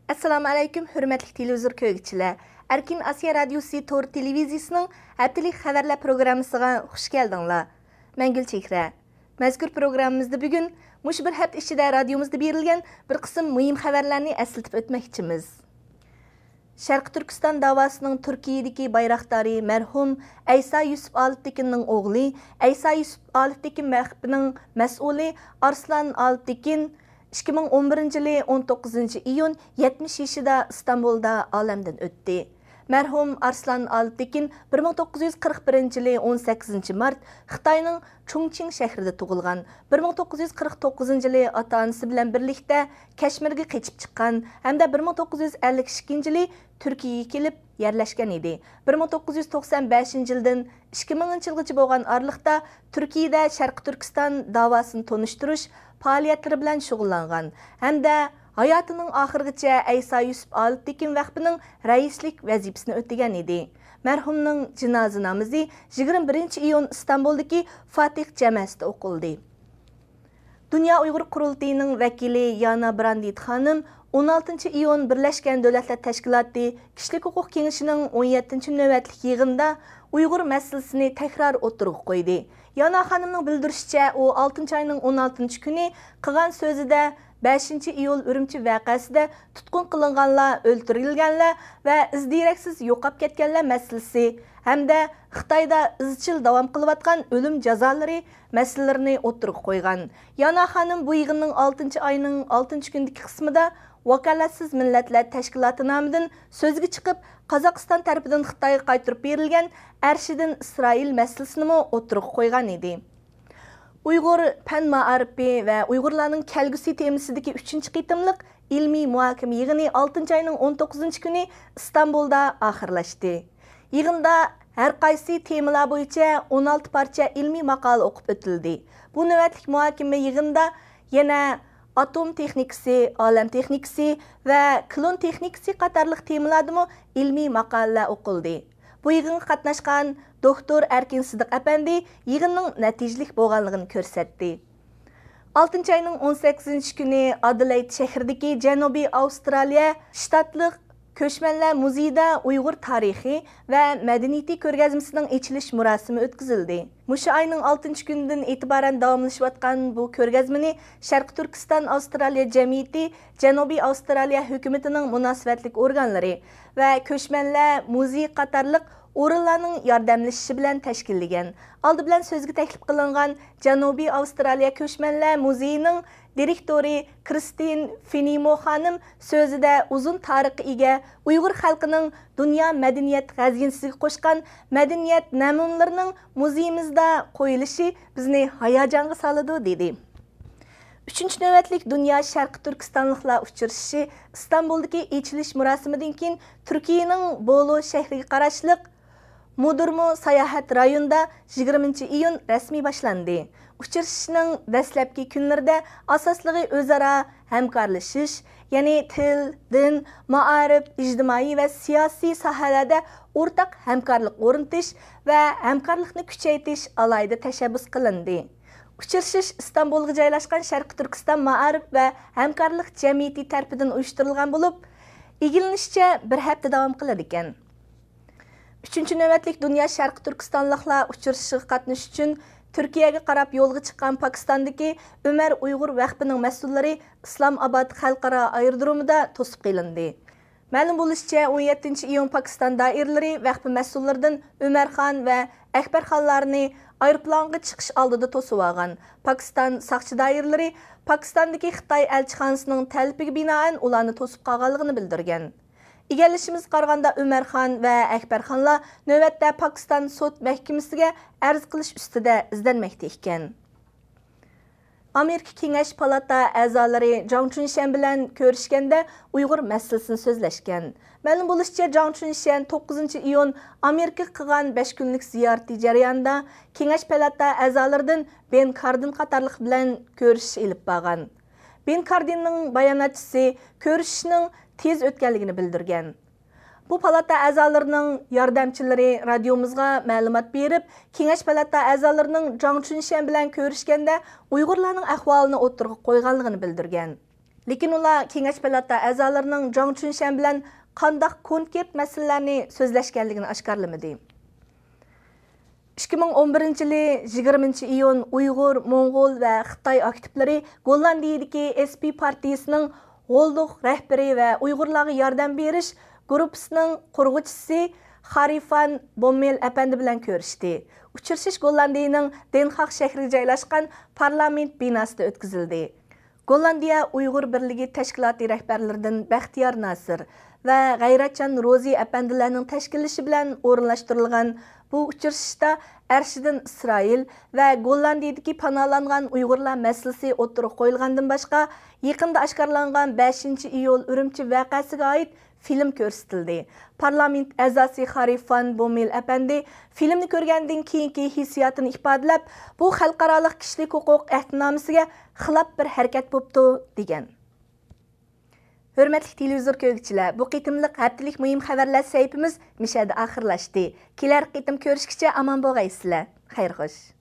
Assalamu alaykum, hürmetli televizor köygüçiler. Erkin Asya Radyosu Tor Televiziyasının haftalik xabarlar programmasıga hoş geldinglar. Men Gülchehra. Mazkur programmamızda bugün mush bir hafta ichida radiomuzda berilgan bir qism muhim xabarlarni eslatib o'tmoqchimiz. Sharq Turkiston davosining Turkiyadagi bayroqdori marhum Aysa Yusuf Oliftekinning o'g'li, Aysa Yusuf Oliftekin mahbining mas'uli Arslan Oliftekin 2011 yılı 19 iyun 70 yaşında İstanbul'da alemden öttü. Merhum Arslan Oliftekin 1941 yılı 18 Mart Xitayning Chongqing şehrinde tug'ilgan. 1949 yılı ata-onasi bilan birlikte Kashmirga qechib chiqqan hamda 1952 yılı Türkiye'ye kelib yerleşken idi. 1995 yıldan 2000 yılgacha bo'lgan aralıqda Türkiye'de Sharq Turkiston davasını tonuşturuş faaliyetlari bilan shug'ullangan hamda hayotining oxirigacha Aysa Yusuf Oliftekin vakfining raislik vazifasini o'tagan edi. Marhumning janoza namozi 21 iyun İstanbuldagi Fatih jamasida o'qildi. Dünya Uyg'ur Qurultayining vakili Yana Brandit xonim 16 iyun Birleşken Devletler Teşkilatı Kişilik Hukuk Kengeshining 17 navbatlik yig'inida Uyg'ur masalasini tekrar o'tirg'a qo'ydi. Yana xonimning bildirishicha, u 6 ayning 16 kuni qilgan so'zida 5 iyul Urumchi voqeasida tutqun qilinganlar, o'ldirilganlar va izdiraksiz yo'qolib ketganlar masalasi hamda Xitoyda izchil davom qilayotgan o'lim jazolari masalalarini o'tirg'a qo'ygan. Yana xonim bu yig'inning 6 ayning 6 kundagi qismida Vakalatsiz Millatlar Tashkiloti nomidan so'zga chiqib, Qozog'iston tarafidan Xitoyga qaytirib berilgan Arshidin Isroil masalasini o'tirg'a qo'ygan edi. Uyg'ur fan ma'arifi va Uyg'urlarning kelgusi temasidagi 3-qitimliq ilmiy muhokama yig'ini 6 ayning 19 kuni İstanbulda oxirlashdi. Yig'inda har qaysi temalar bo'yicha 16 parcha ilmiy maqola o'qib o'tildi. Bu navbatlik muhokama yig'inda yana atom texnikasi, olam texnikasi va klon texnikasi qatorliq temalardami ilmiy maqolalar o'qildi. Bu yig'inga qatnashgan doktor Erkin Sidiq apandi yig'inning natijalik bo'lganligini ko'rsatdi. 6 ayning 18 kuni Adelaide shahridagi Janubiy Avstraliya shtatlik Ko'chmanlar muzeyida Uyg'ur tarixi va madaniyati ko'rgazmasining ochilish murosimi o'tkazildi. Mushu ayning 6 kunidan e'tiboran davomlashayotgan bu ko'rgazmani Sharq Turkiston Avstraliya jamiyati, Janubiy Avstraliya hukumatining munosabatli organlari va Ko'chmanlar muzey qatorliq o'rinlarning yordamlashishi bilan tashkillagan. Oldi bilan so'zga taklif qilingan Janubiy Avstraliya Ko'chmanlar muzeyining direktori Kristin Finimo xonim so'zida uzun tarixga ega Uyg'ur xalqining dunyo madaniyat g'azinasiga qo'shgan madaniyat namunalarining muzeyimizda qo'yilishi bizni hayajonga soladi dedi. 3-navbatlik Dünya Sharq Turkistonliklar uchrashishi İstanbuldagi ochilish murosimidan keyin Turkiyaning Bolu shahriga qarashliq Mudurmu sayohat rayonida 20 iyun rasmiy boshlandi. Uchrashishning dastlabki kunlarida asosligi o'zaro hamkorlashish, ya'ni til, din, ma'arif, ijtimoiy va siyosiy sohalarda o'rtaq hamkorlik o'rnatish va hamkorlikni kuchaytirish alohida tashabbus qilindi. Uchrashish İstanbulga joylashgan Sharq Turkiston ma'arif va hamkorlik jamiyati tarafidan uyushtirilgan bo'lib, egilinishcha bir hafta davom qiladi ekan. 3-navbatlik Dünya Sharq Turkistonliklar uchrashishiga qatnashish uchun Turkiyaga qarab yo'lga chiqqan Pokistondagi Umar Uyg'ur vakfining mas'ullari Islomobod xalqaro aerodromida to'sib qilindi. Ma'lum bo'lishicha, 17 iyun Pokiston doiralari vakfi mas'ullaridan Umarxon va Akbarxonlarni aeroplanga chiqish oldida to'sib olgan. Pokiston saqchi doiralari Pokistondagi Xitoy elchixonasining talabiga binoan ularni to'sib qolganligini bildirgan. Egalishimiz qaraganda Umarxon va Akbarxonlar navbatda Pokiston sud mahkamasiga arz qilish ustida izlanmoqda ekan. Amerika Kengash palata a'zolari Jang Chunshan bilan ko'rishganda Uyg'ur masalasini so'zlashgan. Ma'lum bo'lishicha, Jang Chunshan 9 iyun Amerika qilgan 5 kunlik ziyorati jarayonida Kengash palata a'zolaridan Ben Cardin qatorliq bilan ko'rishish ilib borgan. Ben Cardinning bayonotchisi ko'rishishning tez o'tganligini bildirgan. Bu palata a'zolarining yordamchilari radiomizga ma'lumot berib, Kengash palata a'zolarining Jang Chunshan bilan ko'rishganda Uyg'urlarning ahvolini o'tirg'a qo'yganligini bildirgan. Lekin ular Kengash palata a'zolarining Jang Chunshan bilan qandaq konkret masalalarni so'zlashganligini oshkorlamadi. 2011 yılı 20 iyun Uyghur, Moğol ve Xitay aktivleri Gollandiyadagi SP partiyasının Golduq rəhbəri və Uyğurlarga yardım beriş qrupusының qurğuchisi Xarifan Bommel əpəndi bilan görüşdü. Uçurshish Gollandiyaning Den Haag shahriga joylashgan parlament binosida o'tkazildi. Gollandiya Uyghur Birligi tashkiloti rahbarlaridan Baxtiyor Nasir va G'ayratjon Rozi əpəndilərinin tashkillashi bilan o'rinlashtirilgan bu uchrashishda Ərshidan İsrail və Gollandiyadagi panohlangan Uyg'urlar masalasi o'tirib qo'yilgandan boshqa yaqinda oshkorlangan 5 iyul Urumchi voqeasiga oid film ko'rsatildi. Parlament a'zosi Xarifan Bommel әпәndi filmni ko'rgandan keyingi hissiyotini ifodalab, bu xalqaro kishilik huquq ahdnomasiga xilof bir harakat bo'pti degan. Hürmetli televizor ko'ruvchilar, bu qitimliq haftalik muhim xabarlar sayfimiz mishada oxirlashdi. Kelar qitim ko'rishguncha omon bo'lgaysizlar. Xayr xo'sh.